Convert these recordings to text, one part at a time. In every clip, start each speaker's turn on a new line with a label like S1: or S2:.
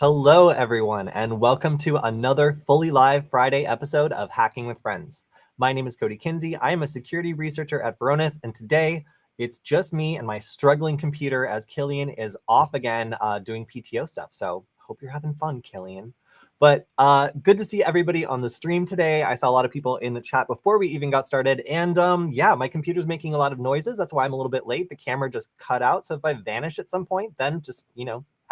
S1: Hello, everyone, and welcome to another fully live Friday episode of Hacking with Friends. My name is Kody Kinzie. I am a security researcher at Varonis, and today it's just me and my struggling computer as Killian is off again doing PTO stuff. So hope you're having fun, Killian. But good to see everybody on the stream today. I saw a lot of people in the chat before we even got started. And yeah, my computer's making a lot of noises. That's why I'm a little bit late. The camera just cut out. So if I vanish at some point, then just,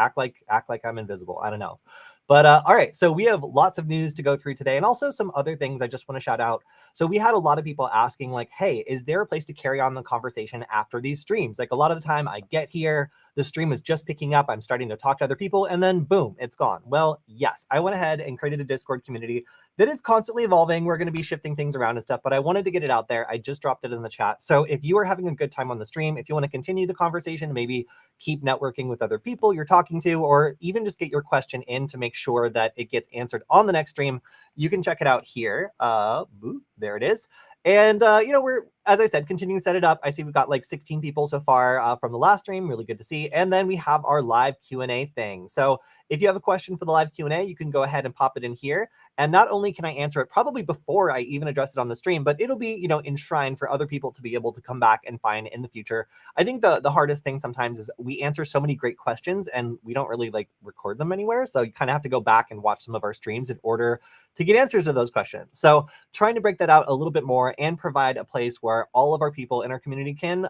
S1: act like I'm invisible. I don't know. But all right, so we have lots of news to go through today and also some other things I just want to shout out. So we had a lot of people asking like, hey, is there a place to carry on the conversation after these streams? Like a lot of the time I get here, the stream is just picking up, I'm starting to talk to other people, and then boom, it's gone. Well, yes, I went ahead and created a Discord community that is constantly evolving. We're going to be shifting things around and stuff, but I wanted to get it out there. I just dropped it in the chat. So if you are having a good time on the stream, if you want to continue the conversation, maybe keep networking with other people you're talking to, or even just get your question in to make sure that it gets answered on the next stream, you can check it out here. There it is. And, we're, as I said, continuing to set it up. I see we've got like 16 people so far from the last stream. Really good to see. And then we have our live Q&A thing. So if you have a question for the live Q&A, you can go ahead and pop it in here. And not only can I answer it probably before I even address it on the stream, but it'll be, enshrined for other people to be able to come back and find in the future. I think the hardest thing sometimes is we answer so many great questions and we don't really like record them anywhere. So you kind of have to go back and watch some of our streams in order to get answers to those questions. So trying to break that out a little bit more and provide a place where all of our people in our community can,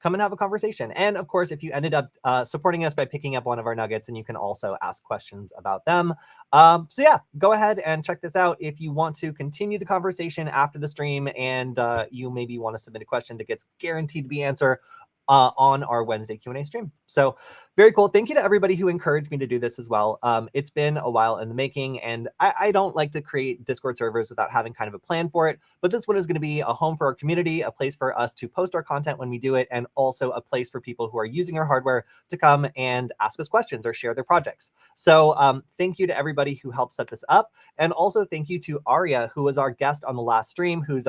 S1: come and have a conversation. And of course, if you ended up supporting us by picking up one of our nuggets, and you can also ask questions about them. So yeah, go ahead and check this out. If you want to continue the conversation after the stream and you maybe want to submit a question that gets guaranteed to be answered on our Wednesday Q&A stream. So very cool. Thank you to everybody who encouraged me to do this as well. It's been a while in the making, and I don't like to create Discord servers without having kind of a plan for it. But this one is going to be a home for our community, a place for us to post our content when we do it, and also a place for people who are using our hardware to come and ask us questions or share their projects. So thank you to everybody who helped set this up. And also thank you to Aria, who was our guest on the last stream, who's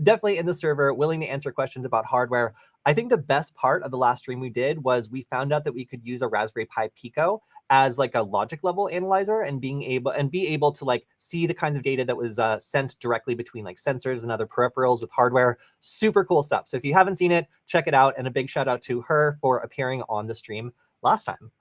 S1: definitely in the server, willing to answer questions about hardware. I think the best part of the last stream we did was we found out that we could use a Raspberry Pi Pico as like a logic level analyzer and be able to like see the kinds of data that was sent directly between like sensors and other peripherals with hardware. Super cool stuff. So if you haven't seen it, check it out. And a big shout out to her for appearing on the stream last time.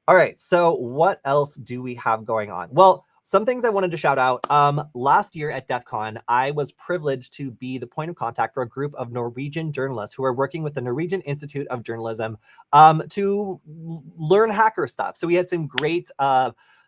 S1: All right, so what else do we have going on? Well, some things I wanted to shout out. Last year at DEF CON, I was privileged to be the point of contact for a group of Norwegian journalists who are working with the Norwegian Institute of Journalism to learn hacker stuff. So we had some great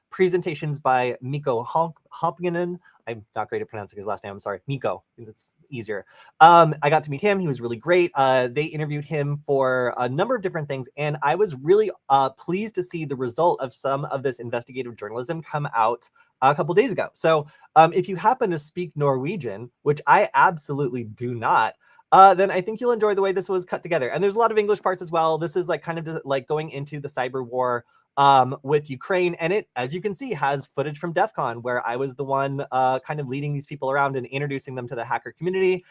S1: presentations by Mikko Hompinen. I'm not great at pronouncing his last name. I'm sorry, Mikko. It's easier. I got to meet him. He was really great. They interviewed him for a number of different things, and I was really pleased to see the result of some of this investigative journalism come out a couple days ago. So if you happen to speak Norwegian, which I absolutely do not, then I think you'll enjoy the way this was cut together. And there's a lot of English parts as well. This is like kind of like going into the cyber war with Ukraine. And it, as you can see, has footage from DEF CON where I was the one kind of leading these people around and introducing them to the hacker community.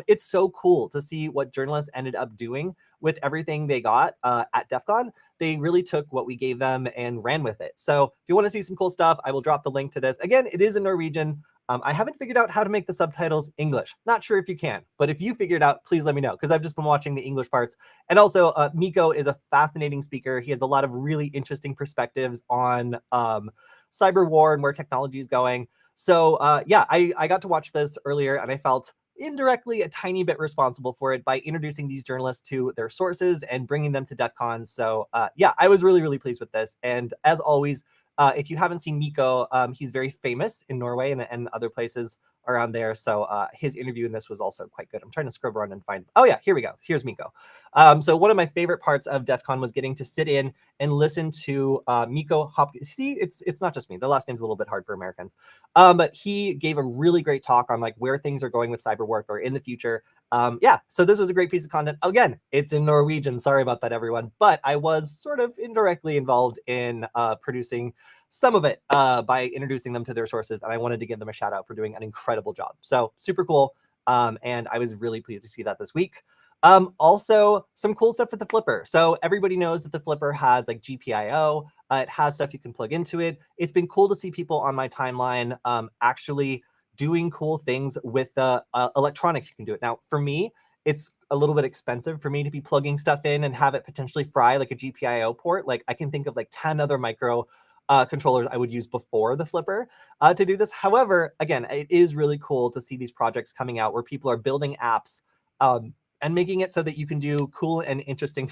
S1: It's so cool to see what journalists ended up doing with everything they got at DEF CON. They really took what we gave them and ran with it. So if you want to see some cool stuff, I will drop the link to this. Again, it is in Norwegian. I haven't figured out how to make the subtitles English. Not sure if you can, but if you figured out, please let me know, because I've just been watching the English parts. And also, Mikko is a fascinating speaker. He has a lot of really interesting perspectives on cyber war and where technology is going. So yeah, I got to watch this earlier, and I felt indirectly a tiny bit responsible for it by introducing these journalists to their sources and bringing them to DEF CON. So yeah, I was really, really pleased with this. And as always, if you haven't seen Mikko, he's very famous in Norway and other places around there. So his interview in this was also quite good. I'm trying to scrub around and find. Oh yeah, here we go. Here's Mikko. So one of my favorite parts of DEF CON was getting to sit in and listen to Mikko Hopkins. See, it's not just me. The last name's a little bit hard for Americans. But he gave a really great talk on like where things are going with cyber warfare in the future. Yeah, so this was a great piece of content. Again, it's in Norwegian. Sorry about that, everyone. But I was sort of indirectly involved in producing some of it by introducing them to their sources. And I wanted to give them a shout out for doing an incredible job. So super cool. And I was really pleased to see that this week. Also, some cool stuff with the Flipper. So everybody knows that the Flipper has like GPIO. It has stuff you can plug into it. It's been cool to see people on my timeline actually doing cool things with electronics. You can do it. Now, for me, it's a little bit expensive for me to be plugging stuff in and have it potentially fry like a GPIO port. Like I can think of like 10 other micro controllers I would use before the flipper to do this. However, again, it is really cool to see these projects coming out where people are building apps and making it so that you can do cool and interesting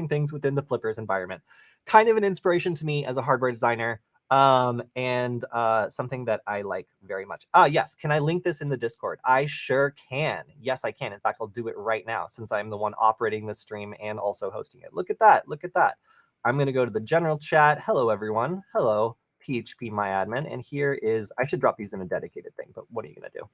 S1: things within the flippers environment. Kind of an inspiration to me as a hardware designer, and something that I like very much. Yes, can I link this in the Discord? I sure can. Yes, I can. In fact, I'll do it right now since I'm the one operating this stream and also hosting it. Look at that. Look at that. I'm going to go to the general chat. Hello, everyone. Hello, PHP my admin. And here is, I should drop these in a dedicated thing, but what are you going to do?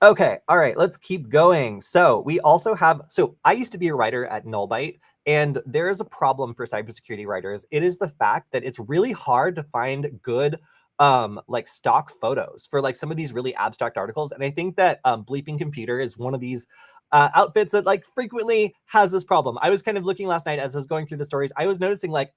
S1: Okay, all right, let's keep going. So we also have, so I used to be a writer at Nullbyte, and there is a problem for cybersecurity writers. It is the fact that it's really hard to find good like stock photos for like some of these really abstract articles. And I think that Bleeping Computer is one of these outfits that like frequently has this problem. I was kind of looking last night as I was going through the stories. I was noticing like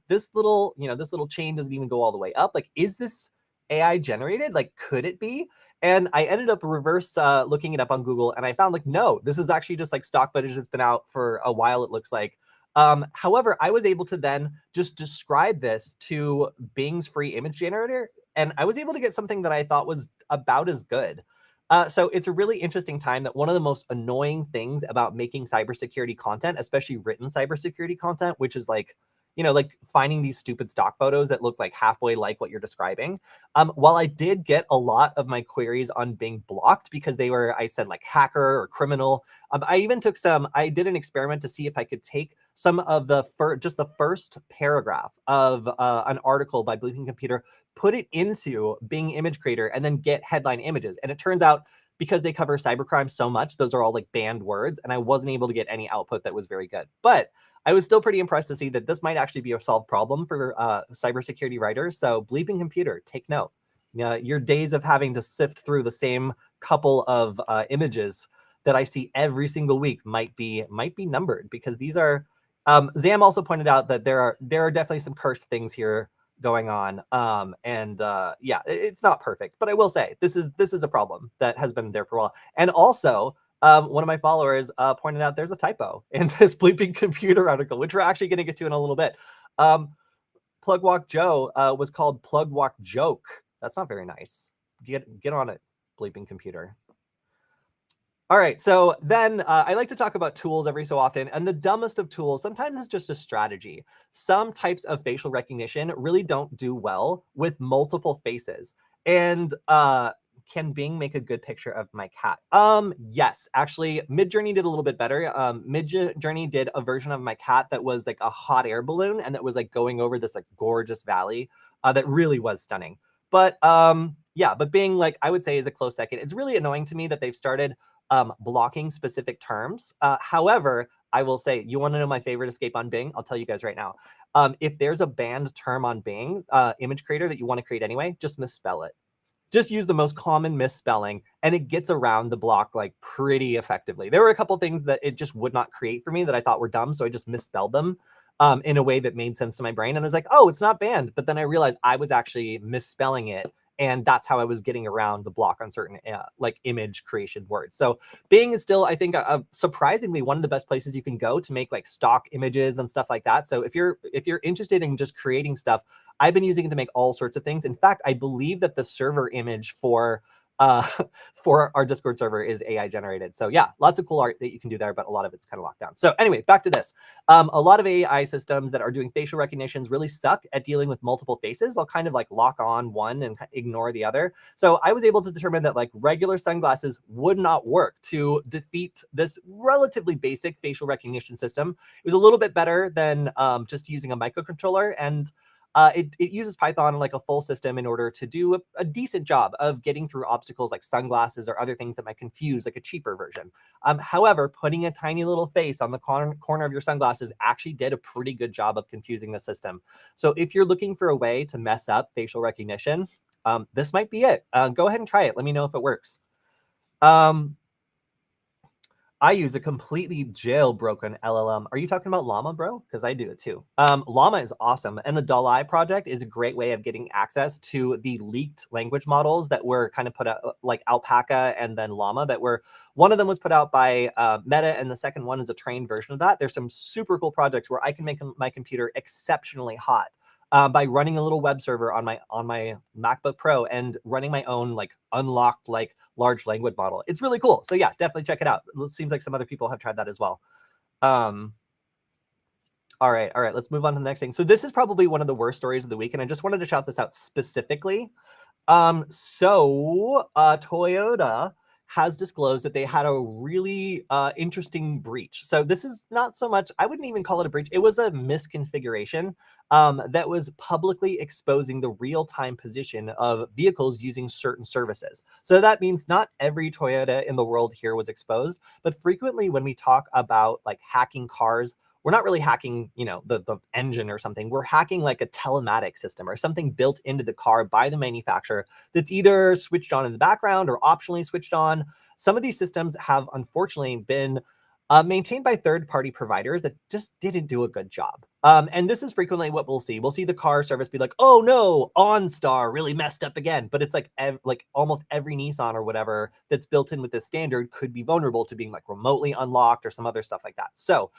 S1: this little, this little chain doesn't even go all the way up. Like, is this AI generated? Like, could it be? And I ended up reverse looking it up on Google, and I found like, no, this is actually just like stock footage that's been out for a while, it looks like. However, I was able to then just describe this to Bing's free image generator, and I was able to get something that I thought was about as good. So it's a really interesting time that one of the most annoying things about making cybersecurity content, especially written cybersecurity content, which is like, like finding these stupid stock photos that look like halfway like what you're describing. While I did get a lot of my queries on Bing blocked because they were, I said like hacker or criminal. I even took I did an experiment to see if I could take some of just the first paragraph of an article by Bleeping Computer, put it into Bing Image Creator, and then get headline images. And it turns out, because they cover cybercrime so much, those are all like banned words, and I wasn't able to get any output that was very good. But I was still pretty impressed to see that this might actually be a solved problem for cybersecurity writers. So Bleeping Computer, take note. Your days of having to sift through the same couple of images that I see every single week might be numbered, because these are. Zam also pointed out that there are definitely some cursed things here going on, and yeah, it's not perfect. But I will say this is a problem that has been there for a while, and also. One of my followers pointed out there's a typo in this Bleeping Computer article, which we're actually going to get to in a little bit. Plug Walk Joe was called Plug Walk Joke. That's not very nice. Get on it, Bleeping Computer. All right, so then I like to talk about tools every so often, and the dumbest of tools sometimes is just a strategy. Some types of facial recognition really don't do well with multiple faces. And can Bing make a good picture of my cat? Yes, actually, Midjourney did a little bit better. Midjourney did a version of my cat that was like a hot air balloon, and that was like going over this like gorgeous valley that really was stunning. But yeah, but Bing, like I would say, is a close second. It's really annoying to me that they've started blocking specific terms. However, I will say, you want to know my favorite escape on Bing? I'll tell you guys right now. If there's a banned term on Bing, image creator, that you want to create anyway, just misspell it. Just use the most common misspelling, and it gets around the block like pretty effectively. There were a couple things that it just would not create for me that I thought were dumb, so I just misspelled them in a way that made sense to my brain. And I was like, oh, it's not banned. But then I realized I was actually misspelling it, and that's how I was getting around the block on certain like image creation words. So Bing is still, I think, surprisingly one of the best places you can go to make like stock images and stuff like that. So if you're interested in just creating stuff, I've been using it to make all sorts of things. In fact, I believe that the server image for our Discord server is AI generated. So yeah, lots of cool art that you can do there, but a lot of it's kind of locked down. So anyway, back to this. A lot of AI systems that are doing facial recognitions really suck at dealing with multiple faces. They'll kind of like lock on one and ignore the other. So I was able to determine that like regular sunglasses would not work to defeat this relatively basic facial recognition system. It was a little bit better than just using a microcontroller, and it uses Python like a full system in order to do a decent job of getting through obstacles like sunglasses or other things that might confuse like a cheaper version. However, putting a tiny little face on the corner of your sunglasses actually did a pretty good job of confusing the system. So if you're looking for a way to mess up facial recognition, this might be it. Go ahead and try it. Let me know if it works. I use a completely jailbroken LLM. Are you talking about Llama, bro? Because I do it too. Llama is awesome. And the Dalai project is a great way of getting access to the leaked language models that were kind of put out, like Alpaca and then Llama, that were, one of them was put out by Meta, and the second one is a trained version of that. There's some super cool projects where I can make my computer exceptionally hot by running a little web server on my MacBook Pro and running my own like unlocked like large language model. It's really cool. So yeah, definitely check it out. It seems like some other people have tried that as well. All right, let's move on to the next thing. So this is probably one of the worst stories of the week, and I just wanted to shout this out specifically. Toyota has disclosed that they had a really interesting breach. So this is not so much, I wouldn't even call it a breach. It was a misconfiguration that was publicly exposing the real-time position of vehicles using certain services. So that means not every Toyota in the world here was exposed, but frequently when we talk about like hacking cars, we're not really hacking, the engine or something. We're hacking like a telematic system or something built into the car by the manufacturer that's either switched on in the background or optionally switched on. Some of these systems have unfortunately been maintained by third-party providers that just didn't do a good job. And this is frequently what we'll see. We'll see the car service be like, oh no, OnStar really messed up again. But it's like almost every Nissan or whatever that's built in with this standard could be vulnerable to being like remotely unlocked or some other stuff like that. So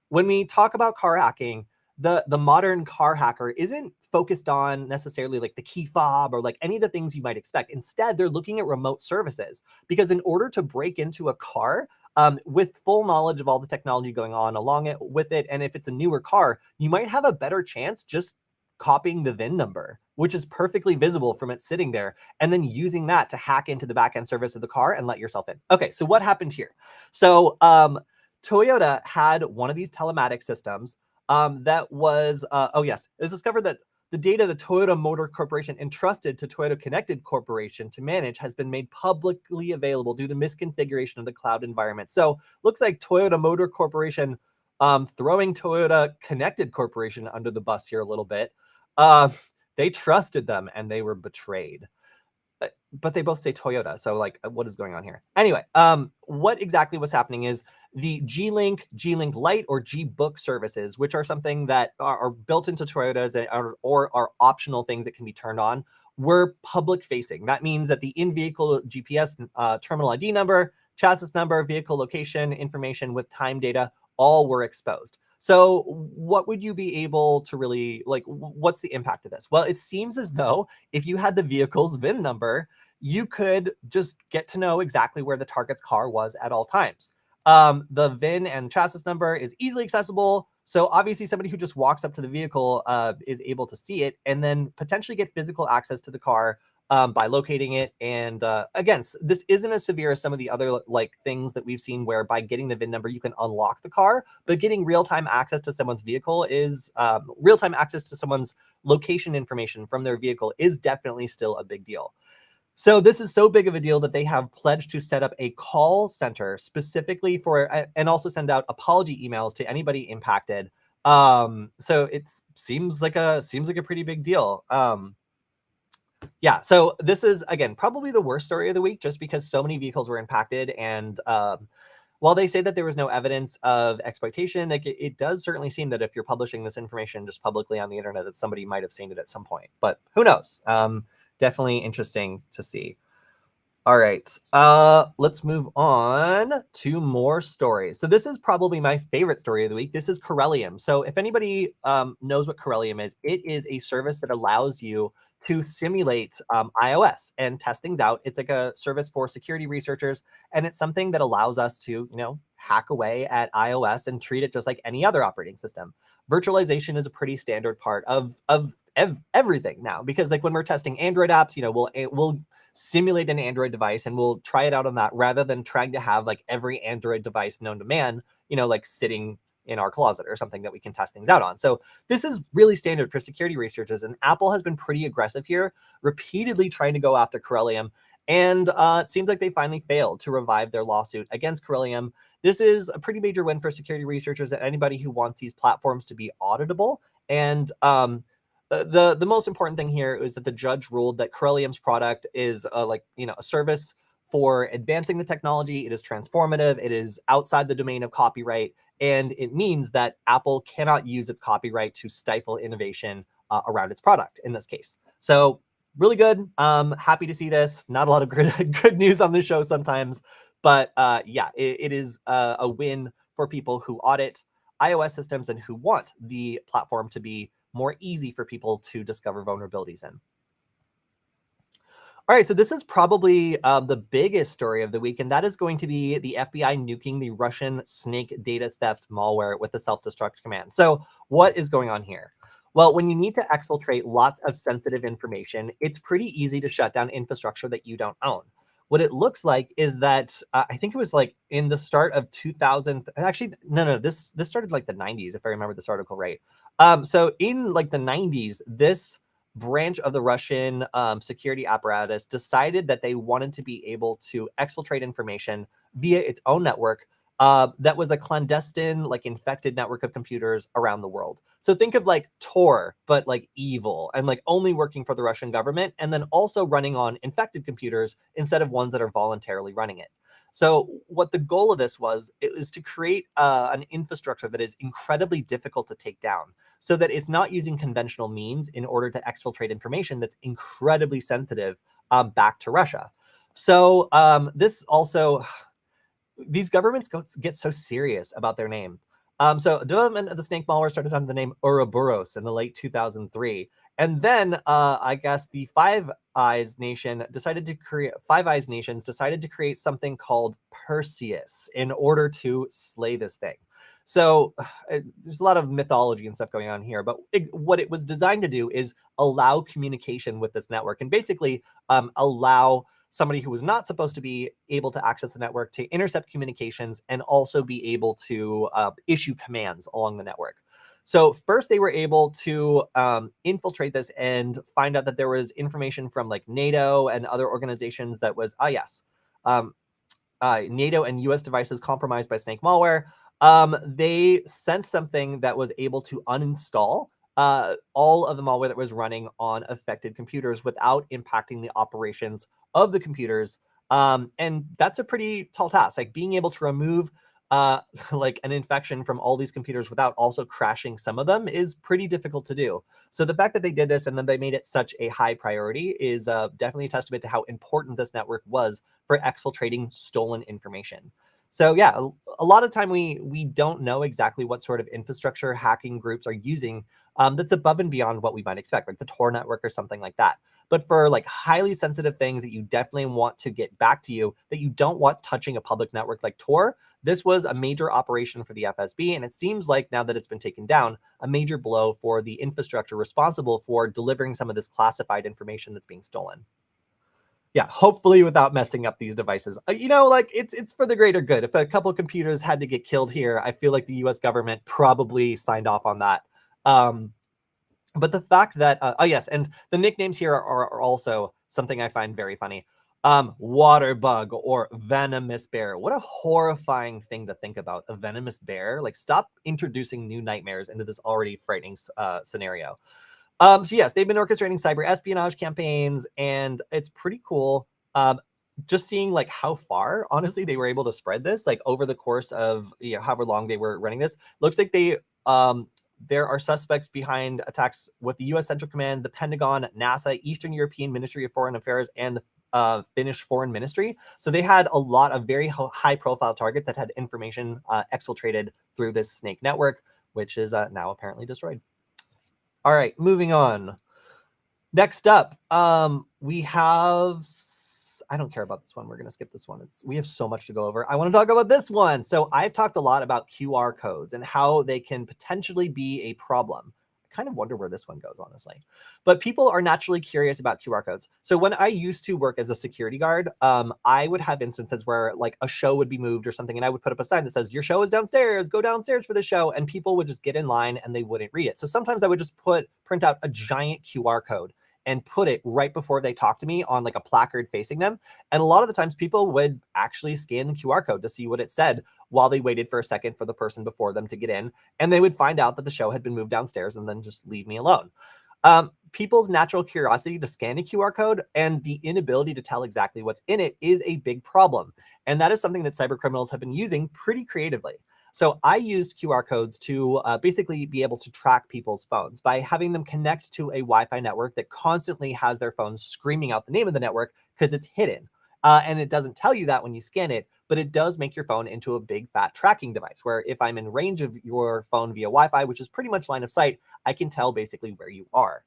S1: when we talk about car hacking, the modern car hacker isn't focused on necessarily like the key fob or like any of the things you might expect. Instead, they're looking at remote services, because in order to break into a car with full knowledge of all the technology going on along it with it, and if it's a newer car, you might have a better chance just copying the VIN number, which is perfectly visible from it sitting there, and then using that to hack into the backend service of the car and let yourself in. Okay, so what happened here? So Toyota had one of these telematic systems that was, oh yes, it was discovered that the data the Toyota Motor Corporation entrusted to Toyota Connected Corporation to manage has been made publicly available due to misconfiguration of the cloud environment. So looks like Toyota Motor Corporation throwing Toyota Connected Corporation under the bus here a little bit. They trusted them and they were betrayed. But they both say Toyota, so like, what is going on here? Anyway, what exactly was happening is the G-Link, G-Link Lite, or G-Book services, which are something that are built into Toyotas or are optional things that can be turned on, were public facing. That means that the in-vehicle GPS terminal ID number, chassis number, vehicle location information with time data all were exposed. So what would you be able to really, like, what's the impact of this? Well, it seems as though if you had the vehicle's VIN number, you could just get to know exactly where the target's car was at all times. The VIN and chassis number is easily accessible. So obviously somebody who just walks up to the vehicle is able to see it and then potentially get physical access to the car by locating it. And again, this isn't as severe as some of the other like things that we've seen where by getting the VIN number, you can unlock the car, but getting real-time access to someone's vehicle is real-time access to someone's location information from their vehicle is definitely still a big deal. So this is so big of a deal that they have pledged to set up a call center specifically for, and also send out apology emails to anybody impacted. So it seems like a pretty big deal. Yeah, so this is, again, probably the worst story of the week just because so many vehicles were impacted. And while they say that there was no evidence of exploitation, like it does certainly seem that if you're publishing this information just publicly on the internet, that somebody might have seen it at some point. But who knows? Definitely interesting to see. All right, let's move on to more stories. So this is probably my favorite story of the week. This is Corellium. So if anybody knows what Corellium is, it is a service that allows you to simulate iOS and test things out. It's like a service for security researchers, and it's something that allows us to, hack away at iOS and treat it just like any other operating system. Virtualization is a pretty standard part of everything now, because like when we're testing Android apps, we'll simulate an Android device and we'll try it out on that rather than trying to have like every Android device known to man, like sitting in our closet or something that we can test things out on. So this is really standard for security researchers, and Apple has been pretty aggressive here, repeatedly trying to go after Corellium. And it seems like they finally failed to revive their lawsuit against Corellium. This is a pretty major win for security researchers and anybody who wants these platforms to be auditable. And the most important thing here is that the judge ruled that Corellium's product is a service for advancing the technology. It is transformative. It is outside the domain of copyright. And it means that Apple cannot use its copyright to stifle innovation around its product in this case. So really good. Happy to see this. Not a lot of good news on the show sometimes, but yeah, it is a win for people who audit iOS systems and who want the platform to be more easy for people to discover vulnerabilities in. All right, so this is probably the biggest story of the week, and that is going to be the FBI nuking the Russian snake data theft malware with the self-destruct command. So what is going on here? Well, when you need to exfiltrate lots of sensitive information, it's pretty easy to shut down infrastructure that you don't own. What it looks like is that I think it was like in the start of 2000. Actually, no, this started like the 90s, if I remember this article right. So in like the 90s, this branch of the Russian security apparatus decided that they wanted to be able to exfiltrate information via its own network that was a clandestine, like infected network of computers around the world. So think of like Tor, but like evil and like only working for the Russian government and then also running on infected computers instead of ones that are voluntarily running it. So what the goal of this was, it was to create an infrastructure that is incredibly difficult to take down so that it's not using conventional means in order to exfiltrate information that's incredibly sensitive back to Russia. So this also, these governments get so serious about their name. So development of the snake malware started under the name Ouroboros in the late 2003. And then I guess the Five Eyes Nations decided to create something called Perseus in order to slay this thing. So there's a lot of mythology and stuff going on here, but what it was designed to do is allow communication with this network and basically allow somebody who was not supposed to be able to access the network to intercept communications and also be able to issue commands along the network. So first they were able to infiltrate this and find out that there was information from like NATO and other organizations that was, NATO and US devices compromised by snake malware. They sent something that was able to uninstall all of the malware that was running on affected computers without impacting the operations of the computers. And that's a pretty tall task, like being able to remove like an infection from all these computers without also crashing some of them is pretty difficult to do. So the fact that they did this and then they made it such a high priority is definitely a testament to how important this network was for exfiltrating stolen information. So yeah, a lot of time we don't know exactly what sort of infrastructure hacking groups are using that's above and beyond what we might expect, like the Tor network or something like that. But for like highly sensitive things that you definitely want to get back to you, that you don't want touching a public network like Tor, this was a major operation for the FSB. And it seems like now that it's been taken down, a major blow for the infrastructure responsible for delivering some of this classified information that's being stolen. Yeah, hopefully without messing up these devices. Like it's for the greater good. If a couple of computers had to get killed here, I feel like the US government probably signed off on that. But the fact that, oh yes, and the nicknames here are also something I find very funny. Water bug or venomous bear. What a horrifying thing to think about, a venomous bear. Like, stop introducing new nightmares into this already frightening scenario. So yes, they've been orchestrating cyber espionage campaigns, and it's pretty cool. Just seeing like how far, honestly, they were able to spread this, like over the course of however long they were running this. Looks like there are suspects behind attacks with the U.S. Central Command, the Pentagon, NASA, Eastern European Ministry of Foreign Affairs, and the Finnish Foreign Ministry. So they had a lot of very high-profile targets that had information exfiltrated through this snake network, which is now apparently destroyed. All right, moving on. Next up, we have, I don't care about this one. We're going to skip this one. We have so much to go over. I want to talk about this one. So I've talked a lot about QR codes and how they can potentially be a problem. I kind of wonder where this one goes, honestly. But people are naturally curious about QR codes. So when I used to work as a security guard, I would have instances where like a show would be moved or something, and I would put up a sign that says, "Your show is downstairs, go downstairs for the show." And people would just get in line and they wouldn't read it. So sometimes I would just print out a giant QR code and put it right before they talk to me on like a placard facing them. And a lot of the times people would actually scan the QR code to see what it said while they waited for a second for the person before them to get in. And they would find out that the show had been moved downstairs and then just leave me alone. People's natural curiosity to scan a QR code and the inability to tell exactly what's in it is a big problem. And that is something that cyber criminals have been using pretty creatively. So I used QR codes to basically be able to track people's phones by having them connect to a Wi-Fi network that constantly has their phones screaming out the name of the network because it's hidden. And it doesn't tell you that when you scan it, but it does make your phone into a big fat tracking device where if I'm in range of your phone via Wi-Fi, which is pretty much line of sight, I can tell basically where you are.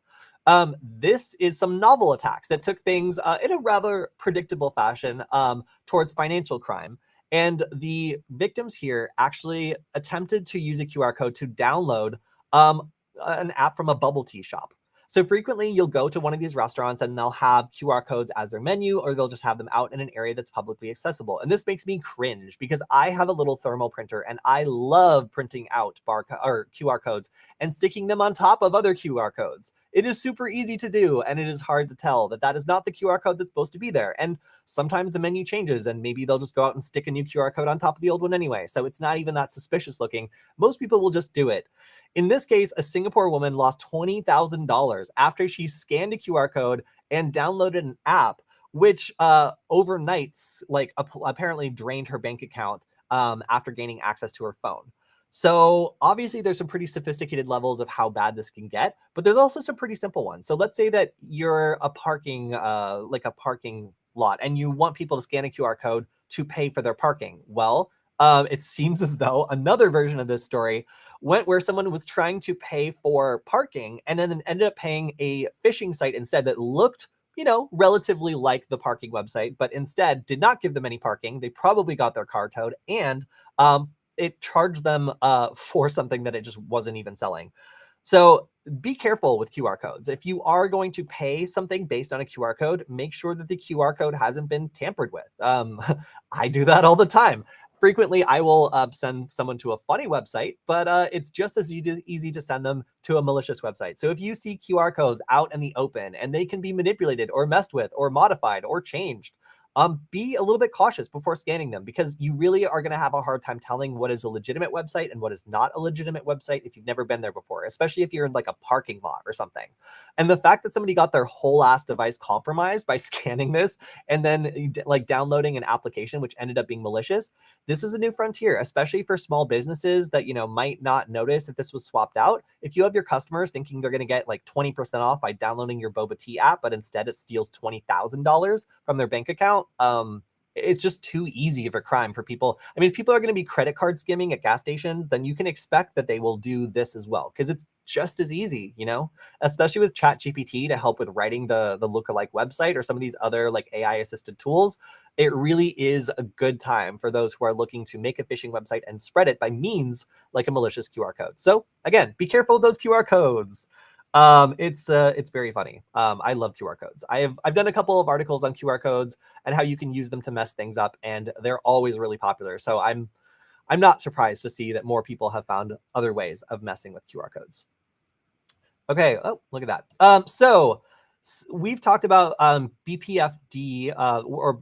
S1: This is some novel attacks that took things in a rather predictable fashion towards financial crime. And the victims here actually attempted to use a QR code to download an app from a bubble tea shop. So frequently you'll go to one of these restaurants and they'll have QR codes as their menu, or they'll just have them out in an area that's publicly accessible. And this makes me cringe because I have a little thermal printer and I love printing out or QR codes and sticking them on top of other QR codes. It is super easy to do, and it is hard to tell that that is not the QR code that's supposed to be there. And sometimes the menu changes and maybe they'll just go out and stick a new QR code on top of the old one anyway. So it's not even that suspicious looking. Most people will just do it. In this case, a Singapore woman lost $20,000 after she scanned a QR code and downloaded an app, which overnight, apparently drained her bank account after gaining access to her phone. So obviously there's some pretty sophisticated levels of how bad this can get, but there's also some pretty simple ones. So let's say that you're a parking lot and you want people to scan a QR code to pay for their parking. Well, it seems as though another version of this story went where someone was trying to pay for parking and then ended up paying a phishing site instead that looked, relatively like the parking website, but instead did not give them any parking. They probably got their car towed, and it charged them for something that it just wasn't even selling. So be careful with QR codes. If you are going to pay something based on a QR code, make sure that the QR code hasn't been tampered with. I do that all the time. Frequently, I will send someone to a funny website, but it's just as easy to send them to a malicious website. So if you see QR codes out in the open and they can be manipulated or messed with or modified or changed, be a little bit cautious before scanning them, because you really are going to have a hard time telling what is a legitimate website and what is not a legitimate website if you've never been there before, especially if you're in like a parking lot or something. And the fact that somebody got their whole ass device compromised by scanning this and then like downloading an application which ended up being malicious, this is a new frontier, especially for small businesses that, might not notice if this was swapped out. If you have your customers thinking they're going to get like 20% off by downloading your boba tea app, but instead it steals $20,000 from their bank account, it's just too easy of a crime for people. I mean, if people are going to be credit card skimming at gas stations, then you can expect that they will do this as well, because it's just as easy, especially with ChatGPT to help with writing the lookalike website or some of these other like AI assisted tools. It really is a good time for those who are looking to make a phishing website and spread it by means like a malicious QR code. So again, be careful of those QR codes. It's very funny. I love QR codes. I've done a couple of articles on QR codes and how you can use them to mess things up, and they're always really popular. So I'm not surprised to see that more people have found other ways of messing with QR codes. Okay. Oh, look at that. So we've talked about BPFD or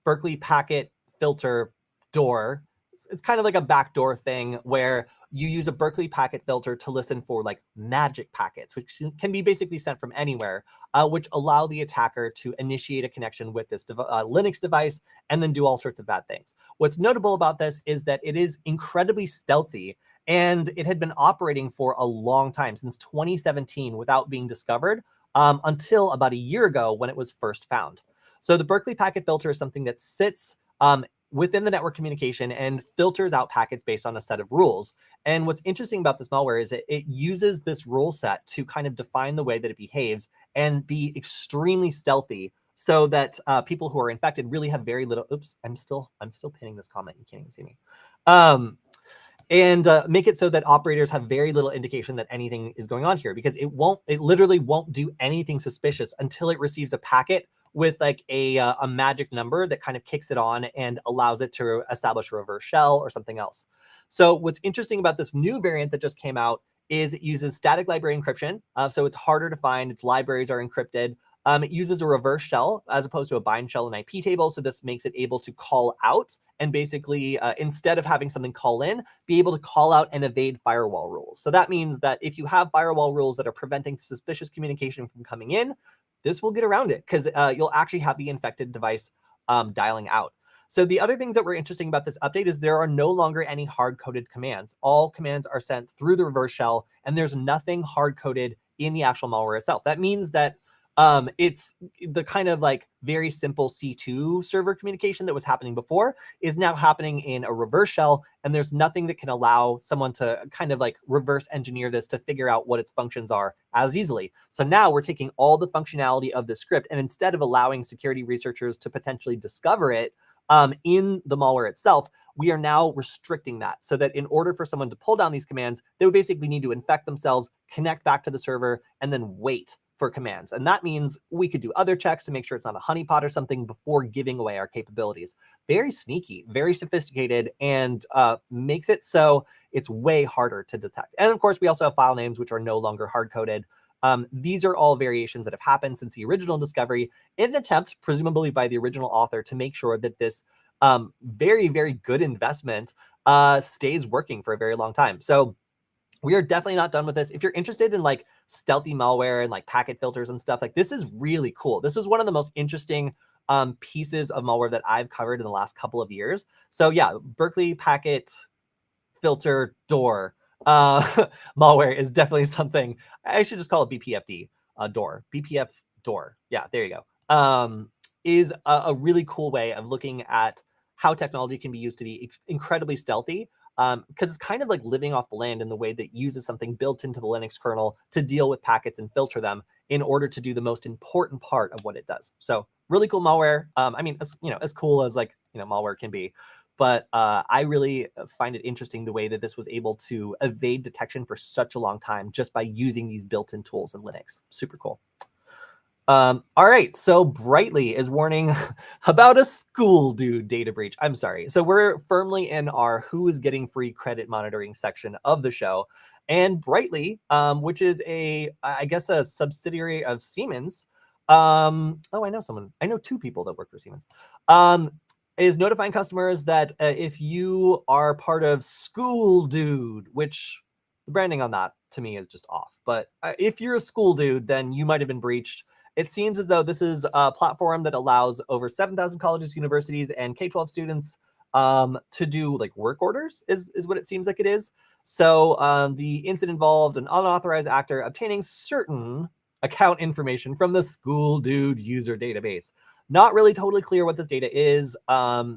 S1: Berkeley Packet Filter Door. It's kind of like a backdoor thing where you use a Berkeley packet filter to listen for like magic packets, which can be basically sent from anywhere, which allow the attacker to initiate a connection with this Linux device and then do all sorts of bad things. What's notable about this is that it is incredibly stealthy, and it had been operating for a long time, since 2017, without being discovered until about a year ago when it was first found. So the Berkeley packet filter is something that sits within the network communication and filters out packets based on a set of rules. And what's interesting about this malware is it uses this rule set to kind of define the way that it behaves and be extremely stealthy, so that people who are infected really have very little. Oops, I'm still pinning this comment. You can't even see me. And make it so that operators have very little indication that anything is going on here, because it literally won't do anything suspicious until it receives a packet with like a magic number that kind of kicks it on and allows it to establish a reverse shell or something else. So what's interesting about this new variant that just came out is it uses static library encryption. So it's harder to find. Its libraries are encrypted. It uses a reverse shell as opposed to a bind shell and IP table. So this makes it able to call out and basically, instead of having something call in, be able to call out and evade firewall rules. So that means that if you have firewall rules that are preventing suspicious communication from coming in, this will get around it because you'll actually have the infected device dialing out. So the other things that were interesting about this update is there are no longer any hard-coded commands. All commands are sent through the reverse shell, and there's nothing hard-coded in the actual malware itself. That means that it's the kind of like very simple C2 server communication that was happening before is now happening in a reverse shell, and there's nothing that can allow someone to kind of like reverse engineer this to figure out what its functions are as easily. So now we're taking all the functionality of the script, and instead of allowing security researchers to potentially discover it in the malware itself, we are now restricting that so that in order for someone to pull down these commands, they would basically need to infect themselves, connect back to the server, and then wait for commands. And that means we could do other checks to make sure it's not a honeypot or something before giving away our capabilities. Very sneaky, very sophisticated, and makes it so it's way harder to detect. And of course, we also have file names, which are no longer hard-coded. These are all variations that have happened since the original discovery in an attempt, presumably by the original author, to make sure that this very, very good investment stays working for a very long time. So we are definitely not done with this. If you're interested in like stealthy malware and like packet filters and stuff, like this is really cool. This is one of the most interesting pieces of malware that I've covered in the last couple of years. So yeah, Berkeley packet filter door malware is definitely something. I should just call it BPFD door. BPF door. Yeah, there you go. Is a really cool way of looking at how technology can be used to be incredibly stealthy, because it's kind of like living off the land in the way that uses something built into the Linux kernel to deal with packets and filter them in order to do the most important part of what it does. So really cool malware. I mean, as cool as like, malware can be. But I really find it interesting the way that this was able to evade detection for such a long time just by using these built-in tools in Linux. Super cool. All right, so Brightly is warning about a school dude data breach. I'm sorry. So we're firmly in our who is getting free credit monitoring section of the show. And Brightly, which is I guess a subsidiary of Siemens. Oh, I know two people that work for Siemens. Is notifying customers that if you are part of School Dude, which the branding on that to me is just off. But if you're a school dude, then you might have been breached. It seems as though this is a platform that allows over 7,000 colleges, universities, and K-12 students to do like work orders is what it seems like it is. So the incident involved an unauthorized actor obtaining certain account information from the School Dude user database. Not really totally clear what this data is.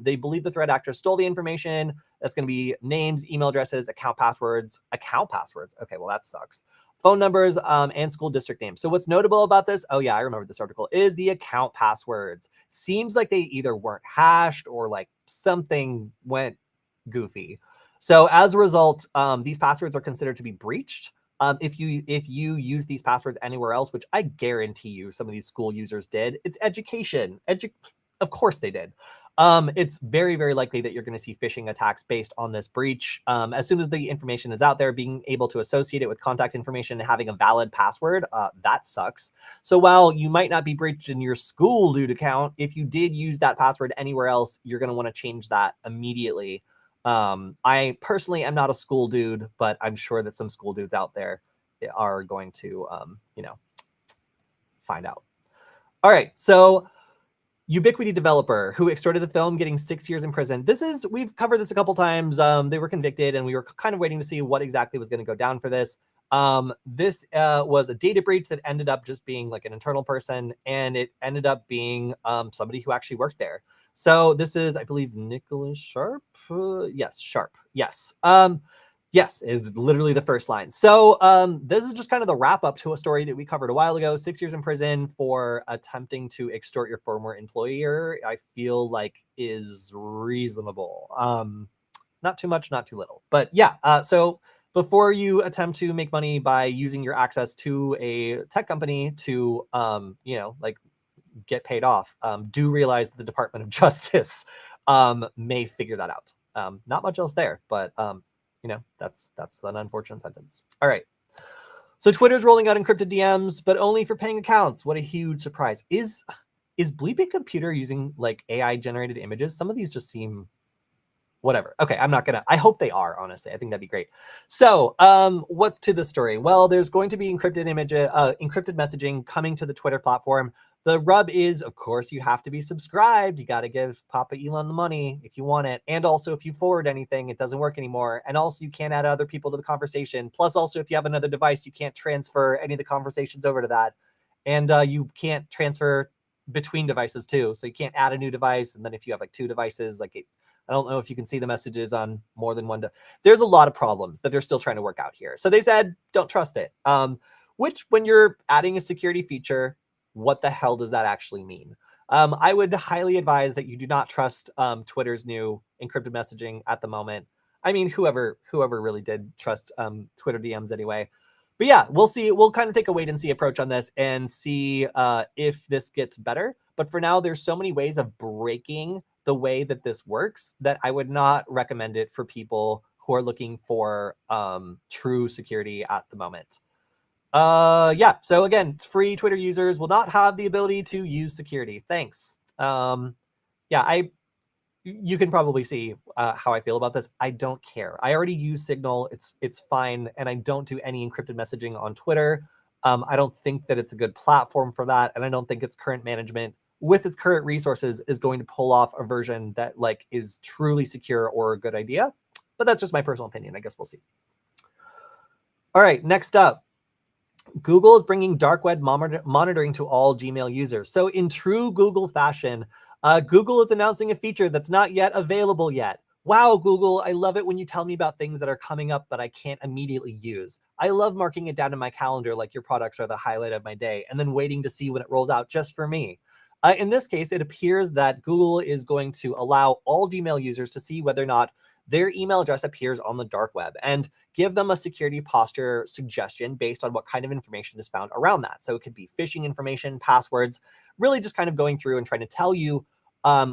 S1: They believe the threat actor stole the information. That's going to be names, email addresses, account passwords. Okay, well, that sucks. Phone numbers and school district names. So what's notable about this, oh yeah, I remember this article, is the account passwords. Seems like they either weren't hashed or like something went goofy. So as a result, these passwords are considered to be breached. If you use these passwords anywhere else, which I guarantee you some of these school users did, it's education. Of course they did. It's very, very likely that you're going to see phishing attacks based on this breach. As soon as the information is out there, being able to associate it with contact information and having a valid password, that sucks. So while you might not be breached in your School Dude account, if you did use that password anywhere else, you're going to want to change that immediately. I personally am not a school dude, but I'm sure that some school dudes out there are going to, find out. All right, so Ubiquity developer who extorted the film getting 6 years in prison. We've covered this a couple times. They were convicted, and we were kind of waiting to see what exactly was going to go down for this. This was a data breach that ended up just being like an internal person, and it ended up being somebody who actually worked there. So this is, I believe, Nicholas Sharp. Yes, Sharp. Yes. Yes, is literally the first line. So this is just kind of the wrap up to a story that we covered a while ago. 6 years in prison for attempting to extort your former employer, I feel like is reasonable. Not too much, not too little. But yeah, so before you attempt to make money by using your access to a tech company to, like get paid off, do realize the Department of Justice may figure that out. Not much else there, but that's an unfortunate sentence. All right. So Twitter's rolling out encrypted DMs, but only for paying accounts. What a huge surprise. Is Bleeping Computer using like AI generated images? Some of these just seem whatever. Okay, I'm not gonna, I hope they are, honestly. I think that'd be great. So what's to the story? Well, there's going to be encrypted messaging coming to the Twitter platform. The rub is, of course, you have to be subscribed. You got to give Papa Elon the money if you want it. And also, if you forward anything, it doesn't work anymore. And also, you can't add other people to the conversation. Plus, also, if you have another device, you can't transfer any of the conversations over to that. And you can't transfer between devices too. So you can't add a new device. And then if you have like two devices, like I don't know if you can see the messages on more than one. There's a lot of problems that they're still trying to work out here. So they said, don't trust it. Which when you're adding a security feature, what the hell does that actually mean? I would highly advise that you do not trust Twitter's new encrypted messaging at the moment. I mean, whoever really did trust Twitter DMs anyway. But yeah, we'll see. We'll kind of take a wait and see approach on this and see if this gets better. But for now, there's so many ways of breaking the way that this works that I would not recommend it for people who are looking for true security at the moment. Yeah, so again, free Twitter users will not have the ability to use security. Thanks. Yeah, you can probably see how I feel about this. I don't care. I already use Signal. It's fine, and I don't do any encrypted messaging on Twitter. I don't think that it's a good platform for that, and I don't think its current management with its current resources is going to pull off a version that like is truly secure or a good idea. But that's just my personal opinion. I guess we'll see. All right, next up. Google is bringing dark web monitoring to all Gmail users. So in true Google fashion, Google is announcing a feature that's not yet available yet. Wow, Google, I love it when you tell me about things that are coming up but I can't immediately use. I love marking it down in my calendar like your products are the highlight of my day and then waiting to see when it rolls out just for me. In this case, it appears that Google is going to allow all Gmail users to see whether or not their email address appears on the dark web and give them a security posture suggestion based on what kind of information is found around that. So it could be phishing information, passwords, really just kind of going through and trying to tell you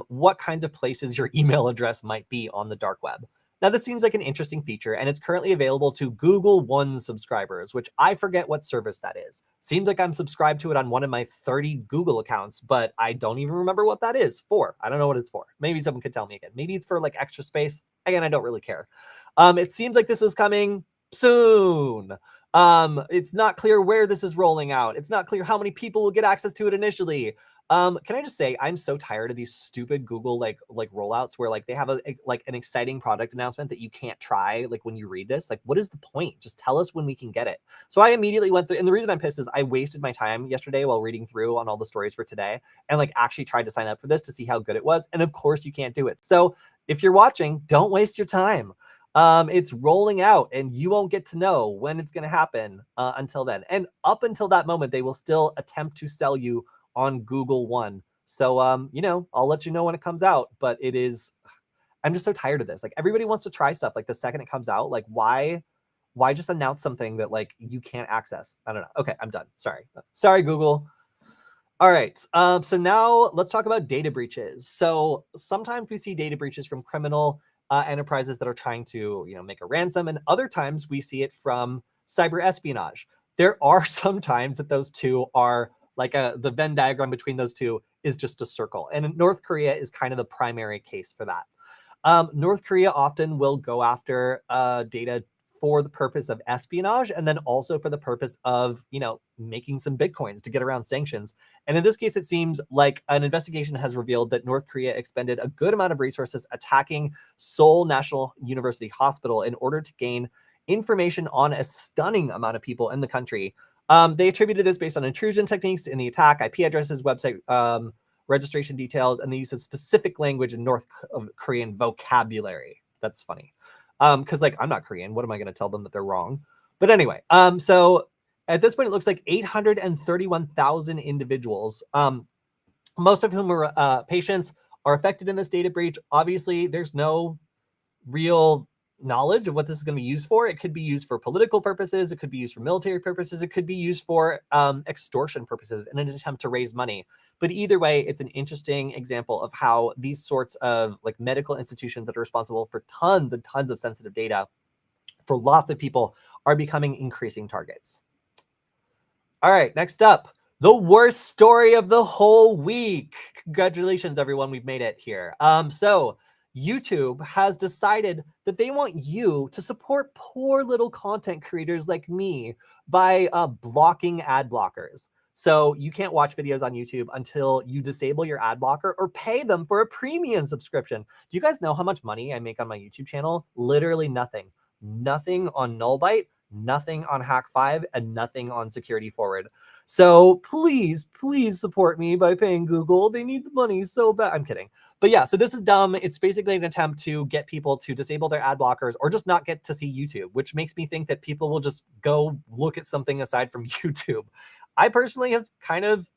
S1: what kinds of places your email address might be on the dark web. Now, this seems like an interesting feature, and it's currently available to Google One subscribers, which I forget what service that is. Seems like I'm subscribed to it on one of my 30 Google accounts, but I don't even remember what that is for. I don't know what it's for. Maybe someone could tell me again. Maybe it's for like extra space. Again, I don't really care. It seems like this is coming soon. It's not clear where this is rolling out. It's not clear how many people will get access to it initially. Can I just say I'm so tired of these stupid Google like rollouts where like they have like an exciting product announcement that you can't try like when you read this. Like, what is the point? Just tell us when we can get it. So I immediately went through, and the reason I'm pissed is I wasted my time yesterday while reading through on all the stories for today and like actually tried to sign up for this to see how good it was. And of course you can't do it. So if you're watching, don't waste your time. It's rolling out and you won't get to know when it's going to happen until then. And up until that moment, they will still attempt to sell you on Google One. So, you know, I'll let you know when it comes out, but it is, I'm just so tired of this. Like everybody wants to try stuff like the second it comes out. Like why just announce something that like you can't access? I don't know. Okay, I'm done. Sorry, Google. All right. So now let's talk about data breaches. So sometimes we see data breaches from criminal enterprises that are trying to, you know, make a ransom, and other times we see it from cyber espionage. There are some times that those two are like the Venn diagram between those two is just a circle, and North Korea is kind of the primary case for that. North Korea often will go after data for the purpose of espionage and then also for the purpose of, you know, making some bitcoins to get around sanctions. And in this case, it seems like an investigation has revealed that North Korea expended a good amount of resources attacking Seoul National University Hospital in order to gain information on a stunning amount of people in the country. They attributed this based on intrusion techniques in the attack, IP addresses, website registration details, and the use of specific language in North Korean vocabulary. That's funny. Because like I'm not Korean. What am I going to tell them that they're wrong? But anyway, so at this point, it looks like 831,000 individuals, most of whom are patients, are affected in this data breach. Obviously, there's no real knowledge of what this is going to be used for. It could be used for political purposes. It could be used for military purposes. It could be used for extortion purposes in an attempt to raise money. But either way, it's an interesting example of how these sorts of like medical institutions that are responsible for tons and tons of sensitive data for lots of people are becoming increasing targets. All right, next up, the worst story of the whole week. Congratulations, everyone. We've made it here. So YouTube has decided that they want you to support poor little content creators like me by blocking ad blockers. So you can't watch videos on YouTube until you disable your ad blocker or pay them for a premium subscription. Do you guys know how much money I make on my YouTube channel? Literally nothing. Nothing on Nullbyte, nothing on Hack5, and nothing on Security Forward. So please, please support me by paying Google. They need the money so bad. I'm kidding. But yeah, so this is dumb. It's basically an attempt to get people to disable their ad blockers or just not get to see YouTube, which makes me think that people will just go look at something aside from YouTube. I personally have kind of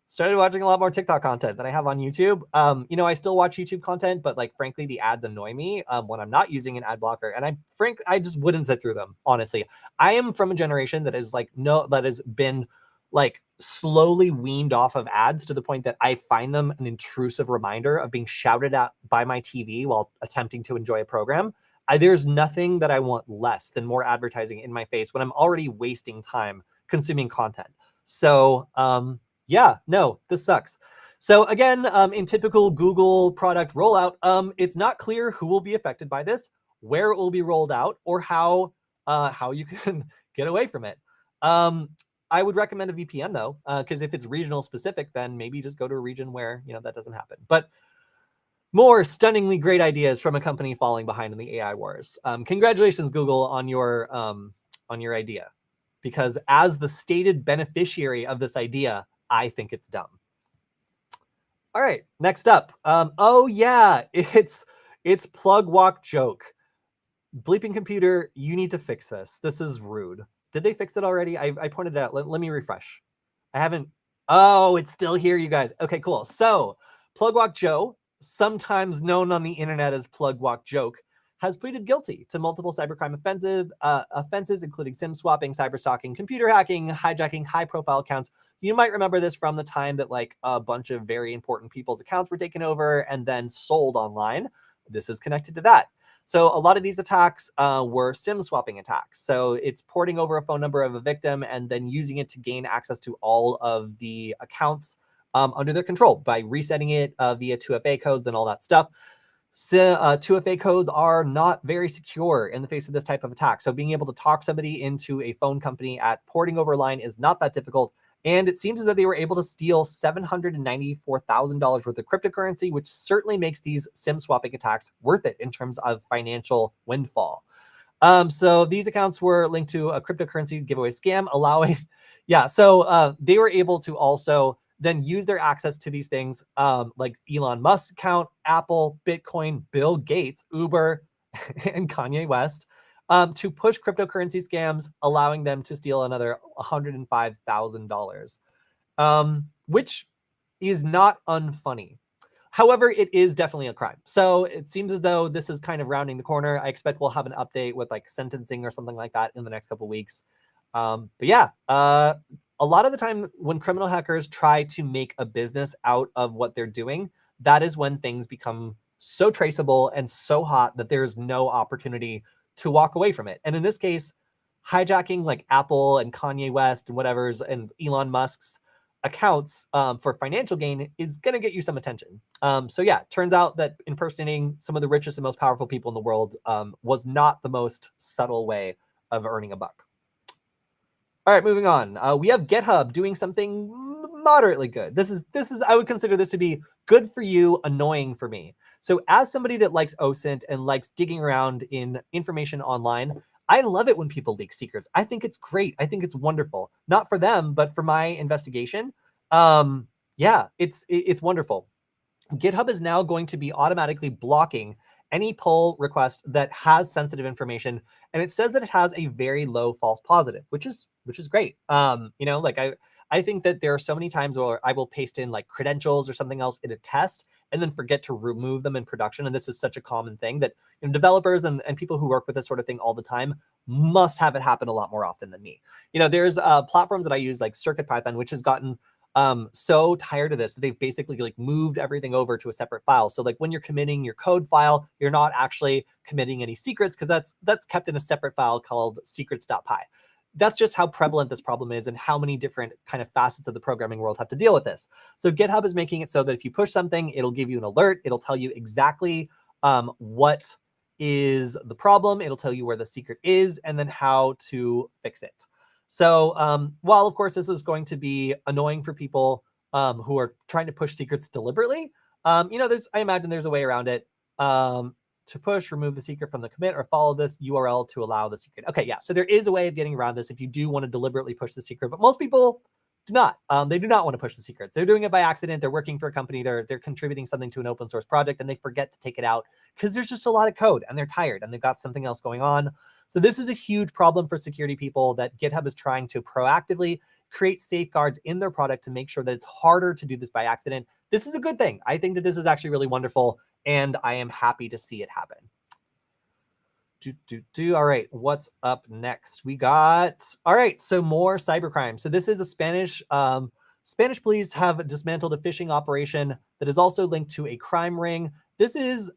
S1: started watching a lot more TikTok content than I have on YouTube. You know, I still watch YouTube content, but like, frankly, the ads annoy me when I'm not using an ad blocker. And I just wouldn't sit through them, honestly. I am from a generation that is like, that has been like slowly weaned off of ads to the point that I find them an intrusive reminder of being shouted at by my TV while attempting to enjoy a program. There's nothing that I want less than more advertising in my face when I'm already wasting time consuming content. So, yeah, no, this sucks. So again, in typical Google product rollout, it's not clear who will be affected by this, where it will be rolled out, or how you can get away from it. I would recommend a VPN though, because if it's regional specific, then maybe just go to a region where that doesn't happen. But more stunningly great ideas from a company falling behind in the AI wars. Congratulations, Google, on your idea, because as the stated beneficiary of this idea, I think it's dumb. All right, next up. Oh yeah, it's plug walk joke. Bleeping computer, you need to fix this. This is rude. Did they fix it already? I pointed it out. Let me refresh. I haven't. Oh, it's still here, you guys. Okay, cool. So Plugwalk Joe, sometimes known on the internet as Plugwalk Joke, has pleaded guilty to multiple cybercrime offenses, including SIM swapping, cyberstalking, computer hacking, hijacking high-profile accounts. You might remember this from the time that like a bunch of very important people's accounts were taken over and then sold online. This is connected to that. So a lot of these attacks were SIM swapping attacks. So it's porting over a phone number of a victim and then using it to gain access to all of the accounts under their control by resetting it via 2FA codes and all that stuff. So, 2FA codes are not very secure in the face of this type of attack. So being able to talk somebody into a phone company at porting over line is not that difficult. And it seems as though they were able to steal $794,000 worth of cryptocurrency, which certainly makes these SIM swapping attacks worth it in terms of financial windfall. So these accounts were linked to a cryptocurrency giveaway scam, allowing, so they were able to also then use their access to these things like Elon Musk's account, Apple, Bitcoin, Bill Gates, Uber, and Kanye West to push cryptocurrency scams, allowing them to steal another $105,000, which is not unfunny. However, it is definitely a crime. So it seems as though this is kind of rounding the corner. I expect we'll have an update with like sentencing or something like that in the next couple of weeks. But yeah, a lot of the time when criminal hackers try to make a business out of what they're doing, that is when things become so traceable and so hot that there's no opportunity to walk away from it. And in this case, hijacking like Apple and Kanye West and whatever's and Elon Musk's accounts for financial gain is going to get you some attention. So yeah, turns out that impersonating some of the richest and most powerful people in the world was not the most subtle way of earning a buck. All right, moving on. We have GitHub doing something moderately good. This is I would consider this to be good for you, annoying for me. So as somebody that likes OSINT and likes digging around in information online, I love it when people leak secrets. I think it's great. I think it's wonderful. Not for them, but for my investigation. Yeah, it's wonderful. GitHub is now going to be automatically blocking any pull request that has sensitive information, and it says that it has a very low false positive, which is great. Like I think that there are so many times where I will paste in like credentials or something else in a test and then forget to remove them in production, and this is such a common thing that developers and people who work with this sort of thing all the time must have it happen a lot more often than me. There's platforms that I use like CircuitPython, which has gotten so tired of this that they've basically like moved everything over to a separate file. So like when you're committing your code file, you're not actually committing any secrets because that's kept in a separate file called secrets.py. that's just how prevalent this problem is and how many different kind of facets of the programming world have to deal with this. So GitHub is making it so that if you push something, it'll give you an alert. It'll tell you exactly what is the problem. It'll tell you where the secret is and then how to fix it. So while, of course, this is going to be annoying for people who are trying to push secrets deliberately, I imagine there's a way around it. To push, remove the secret from the commit, or follow this URL to allow the secret. Okay, yeah, so there is a way of getting around this if you do want to deliberately push the secret, but most people do not. They do not want to push the secrets. They're doing it by accident. They're working for a company. They're contributing something to an open source project, and they forget to take it out because there's just a lot of code, and they're tired, and they've got something else going on. So this is a huge problem for security people that GitHub is trying to proactively create safeguards in their product to make sure that it's harder to do this by accident. This is a good thing. I think that this is actually really wonderful, and I am happy to see it happen. All right, what's up next? We got, all right, so more cybercrime. So this is a Spanish police have dismantled a phishing operation that is also linked to a crime ring. This is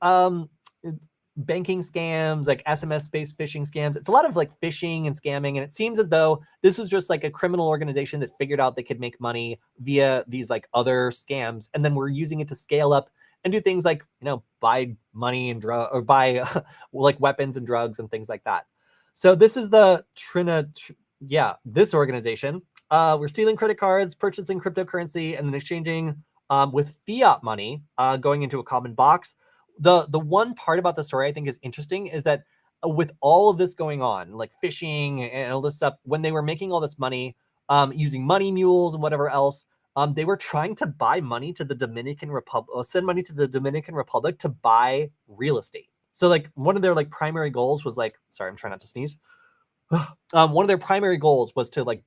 S1: banking scams, like SMS-based phishing scams. It's a lot of like phishing and scamming, and it seems as though this was just like a criminal organization that figured out they could make money via these like other scams, and then we're using it to scale up and do things like, buy money and or buy like weapons and drugs and things like that. So this is the this organization. We're stealing credit cards, purchasing cryptocurrency, and then exchanging with fiat money going into a common box. The one part about the story I think is interesting is that with all of this going on, like phishing and all this stuff, when they were making all this money using money mules and whatever else, they were trying to buy money to the Dominican Republic, send money to the Dominican Republic to buy real estate. So like one of their like primary goals was like, sorry, I'm trying not to sneeze. One of their primary goals was to like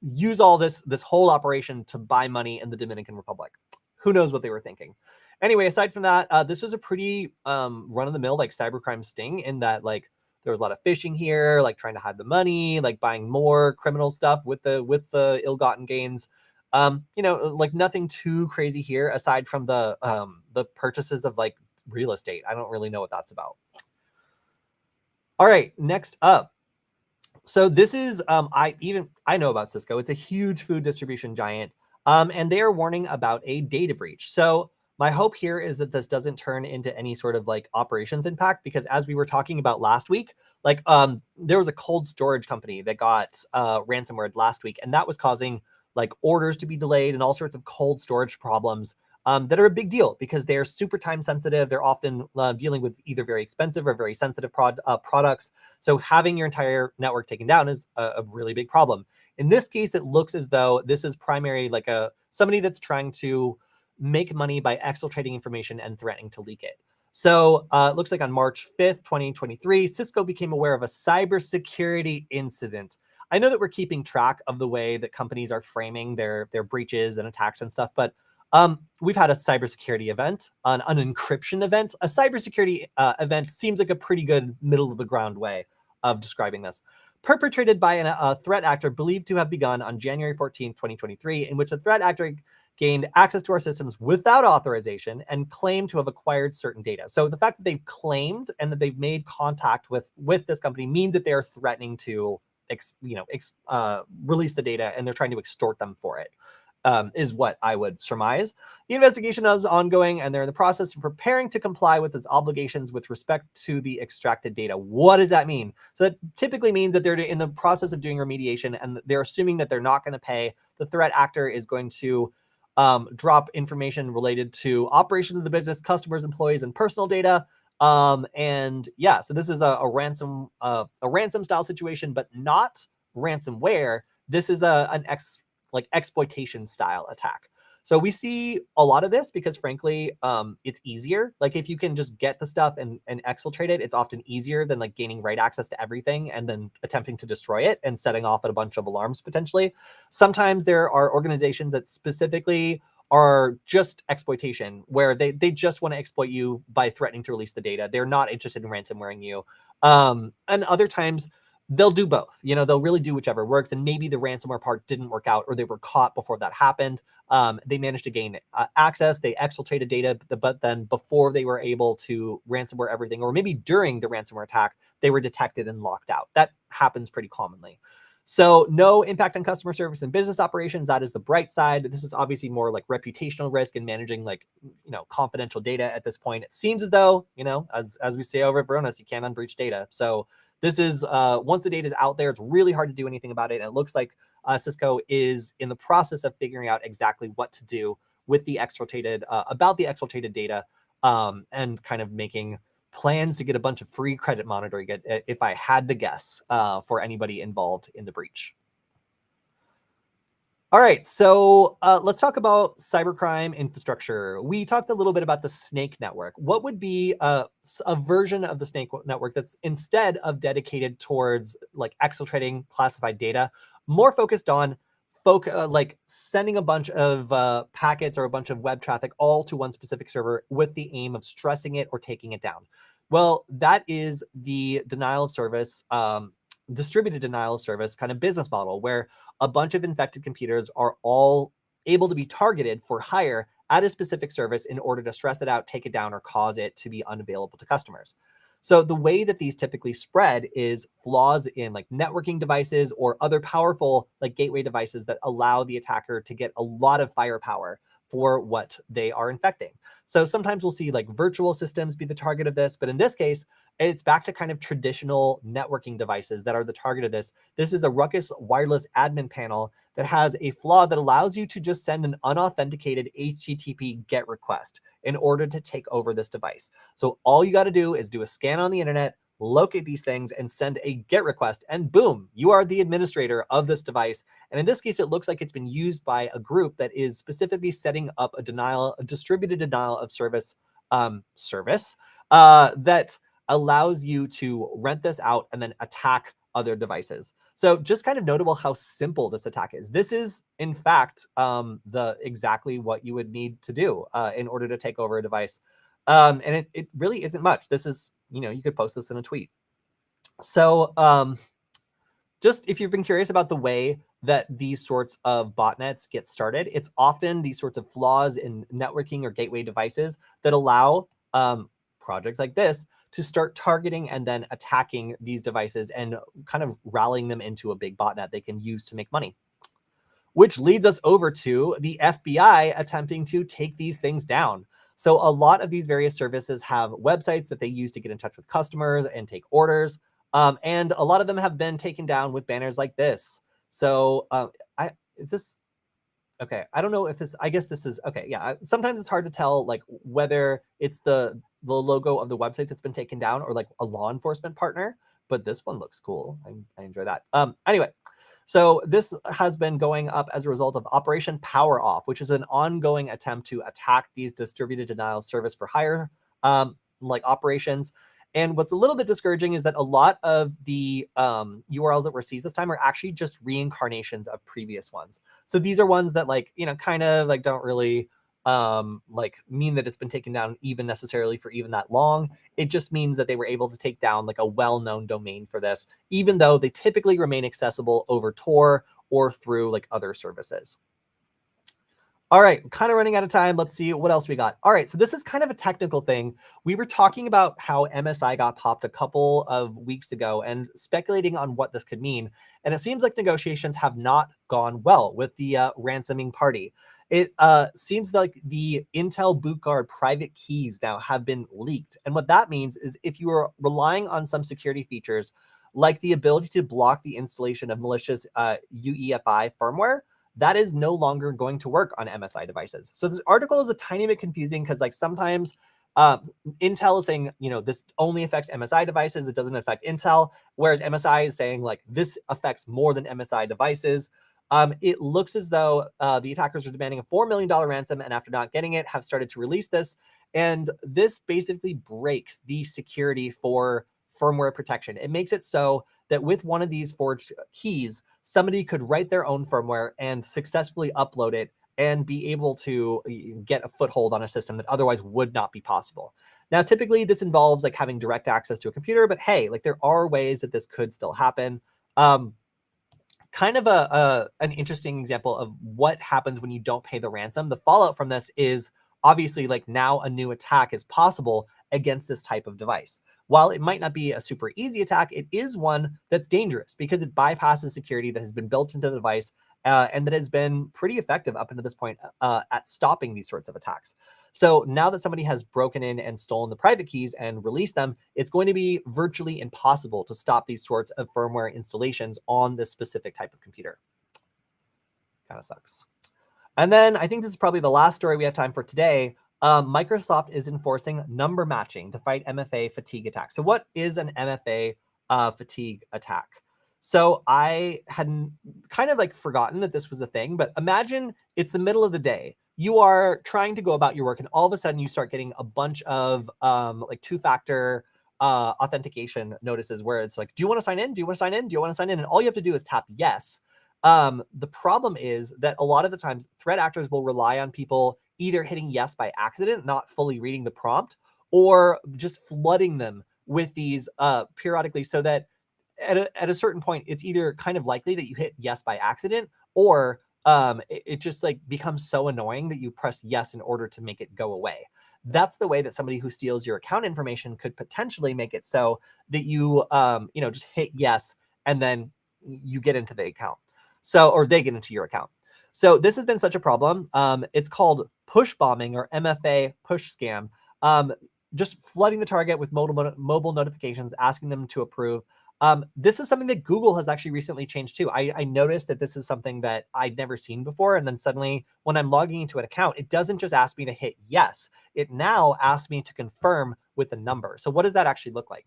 S1: use all this whole operation to buy money in the Dominican Republic. Who knows what they were thinking? Anyway, aside from that, this was a pretty run-of-the-mill like cybercrime sting in that like there was a lot of phishing here, like trying to hide the money, like buying more criminal stuff with the ill-gotten gains. Like nothing too crazy here aside from the purchases of like real estate. I don't really know what that's about. All right, next up. So this is I know about Cisco. It's a huge food distribution giant, and they are warning about a data breach. So my hope here is that this doesn't turn into any sort of like operations impact, because as we were talking about last week, like there was a cold storage company that got ransomware last week, and that was causing like orders to be delayed and all sorts of cold storage problems that are a big deal because they're super time sensitive. They're often dealing with either very expensive or very sensitive products. So having your entire network taken down is a really big problem. In this case, it looks as though this is primarily like somebody that's trying to make money by exfiltrating information and threatening to leak it. So it looks like on March 5th, 2023, Cisco became aware of a cybersecurity incident. I know that we're keeping track of the way that companies are framing their breaches and attacks and stuff, but we've had a cybersecurity event, an encryption event. A cybersecurity event seems like a pretty good middle of the ground way of describing this. Perpetrated by a threat actor believed to have begun on January 14th, 2023, in which the threat actor gained access to our systems without authorization and claimed to have acquired certain data. So the fact that they've claimed and that they've made contact with this company means that they're threatening to release the data, and they're trying to extort them for it. Is what I would surmise. The investigation is ongoing, and they're in the process of preparing to comply with its obligations with respect to the extracted data. What does that mean? So that typically means that they're in the process of doing remediation, and they're assuming that they're not going to pay. The threat actor is going to drop information related to operations of the business, customers, employees, and personal data. And yeah, so this is a ransom style situation, but not ransomware. This is an exploitation style attack. So we see a lot of this because frankly, it's easier. Like if you can just get the stuff and exfiltrate it, it's often easier than like gaining right access to everything and then attempting to destroy it and setting off at a bunch of alarms potentially. Sometimes there are organizations that specifically are just exploitation, where they just want to exploit you by threatening to release the data. They're not interested in ransomwaring you. And other times they'll do both. They'll really do whichever works. And maybe the ransomware part didn't work out, or they were caught before that happened. They managed to gain access. They exfiltrated data, but then before they were able to ransomware everything, or maybe during the ransomware attack, they were detected and locked out. That happens pretty commonly. So no impact on customer service and business operations. That is the bright side. This is obviously more like reputational risk and managing like, confidential data at this point. It seems as though, as we say over at Varonis, you can't unbreach data. So this is, once the data is out there, it's really hard to do anything about it. And it looks like Cisco is in the process of figuring out exactly what to do with the exfiltrated, about the exfiltrated data, and kind of making plans to get a bunch of free credit monitoring, if I had to guess, for anybody involved in the breach. All right, so let's talk about cybercrime infrastructure. We talked a little bit about the snake network. What would be a version of the snake network that's, instead of dedicated towards like exfiltrating classified data, more focused on like sending a bunch of packets or a bunch of web traffic all to one specific server with the aim of stressing it or taking it down? Well, that is the denial of service, distributed denial of service kind of business model, where a bunch of infected computers are all able to be targeted for hire at a specific service in order to stress it out, take it down, or cause it to be unavailable to customers. So the way that these typically spread is flaws in like networking devices or other powerful like gateway devices that allow the attacker to get a lot of firepower for what they are infecting. So sometimes we'll see like virtual systems be the target of this, but in this case, it's back to kind of traditional networking devices that are the target of this. This is a Ruckus wireless admin panel that has a flaw that allows you to just send an unauthenticated HTTP GET request in order to take over this device. So all you got to do is do a scan on the internet, locate these things, and send a GET request, and boom, you are the administrator of this device. And in this case, it looks like it's been used by a group that is specifically setting up a distributed denial of service that allows you to rent this out and then attack other devices. So just kind of notable how simple this attack is. This is, in fact, exactly what you would need to do in order to take over a device. And it really isn't much. This is, you could post this in a tweet. So just if you've been curious about the way that these sorts of botnets get started, it's often these sorts of flaws in networking or gateway devices that allow projects like this to start targeting and then attacking these devices and kind of rallying them into a big botnet they can use to make money. Which leads us over to the FBI attempting to take these things down. So a lot of these various services have websites that they use to get in touch with customers and take orders. And a lot of them have been taken down with banners like this. So is this okay? I don't know if this, I guess this is okay. Yeah, sometimes it's hard to tell like whether it's the logo of the website that's been taken down or like a law enforcement partner, but this one looks cool. I enjoy that. Anyway, so this has been going up as a result of Operation Power Off, which is an ongoing attempt to attack these distributed denial of service for hire like operations. And what's a little bit discouraging is that a lot of the URLs that were seized this time are actually just reincarnations of previous ones. So these are ones that like, kind of like don't really like mean that it's been taken down even necessarily for even that long. It just means that they were able to take down like a well-known domain for this, even though they typically remain accessible over Tor or through like other services. All right, kind of running out of time. Let's see what else we got. All right, so this is kind of a technical thing. We were talking about how MSI got popped a couple of weeks ago and speculating on what this could mean. And it seems like negotiations have not gone well with the ransoming party. It seems like the Intel bootguard private keys now have been leaked. And what that means is if you are relying on some security features, like the ability to block the installation of malicious UEFI firmware, that is no longer going to work on MSI devices. So this article is a tiny bit confusing because like sometimes Intel is saying, this only affects MSI devices. It doesn't affect Intel. Whereas MSI is saying like this affects more than MSI devices. It looks as though the attackers are demanding a $4 million ransom, and after not getting it, have started to release this. And this basically breaks the security for firmware protection. It makes it so that with one of these forged keys, somebody could write their own firmware and successfully upload it and be able to get a foothold on a system that otherwise would not be possible. Now, typically this involves like having direct access to a computer, but hey, like there are ways that this could still happen. Kind of an interesting example of what happens when you don't pay the ransom. The fallout from this is obviously like now a new attack is possible against this type of device. while it might not be a super easy attack, it is one that's dangerous because it bypasses security that has been built into the device and that has been pretty effective up until this point at stopping these sorts of attacks. So now that somebody has broken in and stolen the private keys and released them, it's going to be virtually impossible to stop these sorts of firmware installations on this specific type of computer. Kind of sucks. And then I think this is probably the last story we have time for today. Microsoft is enforcing number matching to fight MFA fatigue attacks. So what is an MFA fatigue attack? So I hadn't kind of like forgotten that this was a thing, but imagine it's the middle of the day. You are trying to go about your work and all of a sudden you start getting a bunch of like two-factor authentication notices where it's like, do you want to sign in? Do you want to sign in? Do you want to sign in? And all you have to do is tap yes. The problem is that a lot of the times threat actors will rely on people either hitting yes by accident, not fully reading the prompt, or just flooding them with these periodically so that at a certain point, it's either kind of likely that you hit yes by accident or it just like becomes so annoying that you press yes in order to make it go away. That's the way that somebody who steals your account information could potentially make it so that you, just hit yes and then you get into the account. So, or they get into your account. So this has been such a problem. It's called push bombing or MFA push scam. Just flooding the target with mobile notifications, asking them to approve. This is something that Google has actually recently changed too. I noticed that this is something that I'd never seen before. And then suddenly when I'm logging into an account, it doesn't just ask me to hit yes. It now asks me to confirm with the number. So what does that actually look like?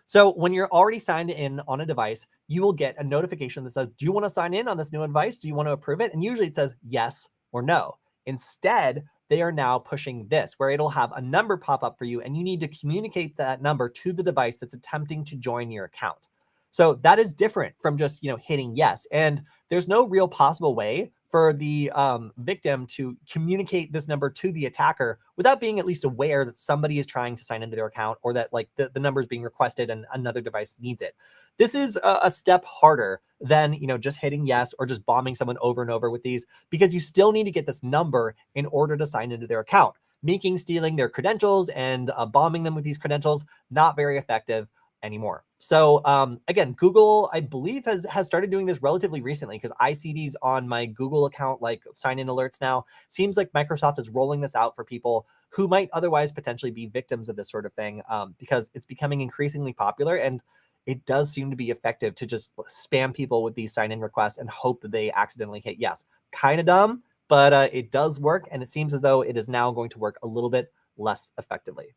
S1: So when you're already signed in on a device, you will get a notification that says, do you want to sign in on this new device? Do you want to approve it? And usually it says yes or no. Instead, they are now pushing this where it'll have a number pop up for you and you need to communicate that number to the device that's attempting to join your account. So that is different from just, hitting yes. And there's no real possible way for the victim to communicate this number to the attacker without being at least aware that somebody is trying to sign into their account or that like the number is being requested and another device needs it. This is a step harder than, just hitting yes or just bombing someone over and over with these, because you still need to get this number in order to sign into their account, making stealing their credentials and bombing them with these credentials not very effective anymore. So again, Google, I believe, has started doing this relatively recently because I see these on my Google account, like sign-in alerts now. Seems like Microsoft is rolling this out for people who might otherwise potentially be victims of this sort of thing because it's becoming increasingly popular and it does seem to be effective to just spam people with these sign-in requests and hope that they accidentally hit yes. Kind of dumb, but it does work, and it seems as though it is now going to work a little bit less effectively.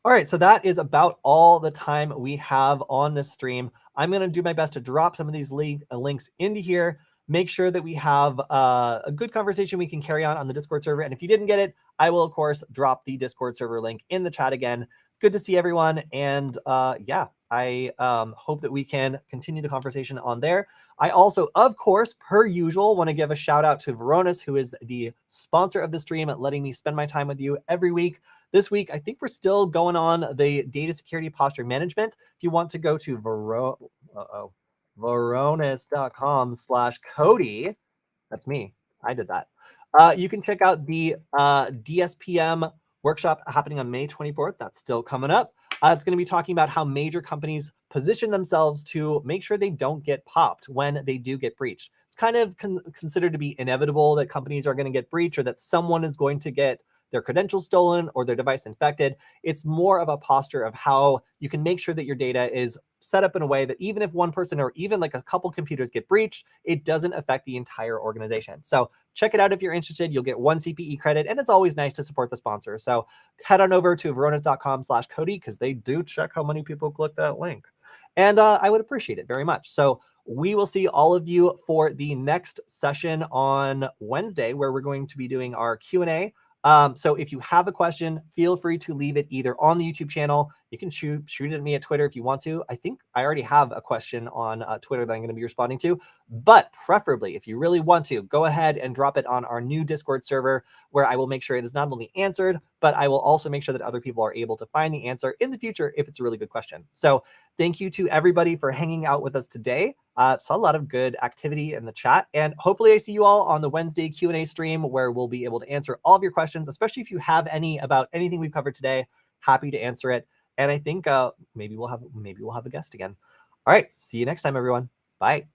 S1: All right, so that is about all the time we have on this stream. I'm going to do my best to drop some of these links into here, make sure that we have a good conversation we can carry on the Discord server. And if you didn't get it, I will, of course, drop the Discord server link in the chat again. It's good to see everyone. And yeah, I hope that we can continue the conversation on there. I also, of course, per usual, want to give a shout out to Varonis, who is the sponsor of the stream, letting me spend my time with you every week. This week, I think we're still going on the data security posture management. If you want to go to varonis.com/Kody, that's me. I did that. You can check out the DSPM workshop happening on May 24th. That's still coming up. It's going to be talking about how major companies position themselves to make sure they don't get popped when they do get breached. It's kind of considered to be inevitable that companies are going to get breached or that someone is going to get their credentials stolen or their device infected. It's more of a posture of how you can make sure that your data is set up in a way that even if one person or even like a couple computers get breached, it doesn't affect the entire organization. So check it out if you're interested. You'll get 1 CPE credit, and it's always nice to support the sponsor. So head on over to varonis.com/Kody because they do check how many people click that link. And I would appreciate it very much. So we will see all of you for the next session on Wednesday, where we're going to be doing our Q&A. So if you have a question, feel free to leave it either on the YouTube channel. You can shoot it at me at Twitter if you want to. I think I already have a question on Twitter that I'm going to be responding to. But preferably, if you really want to, go ahead and drop it on our new Discord server, where I will make sure it is not only answered, but I will also make sure that other people are able to find the answer in the future if it's a really good question. So thank you to everybody for hanging out with us today. Saw a lot of good activity in the chat, and hopefully I see you all on the Wednesday Q&A stream, where we'll be able to answer all of your questions, especially if you have any about anything we've covered today. Happy to answer it. And I think maybe we'll have a guest again. All right, see you next time, everyone. Bye.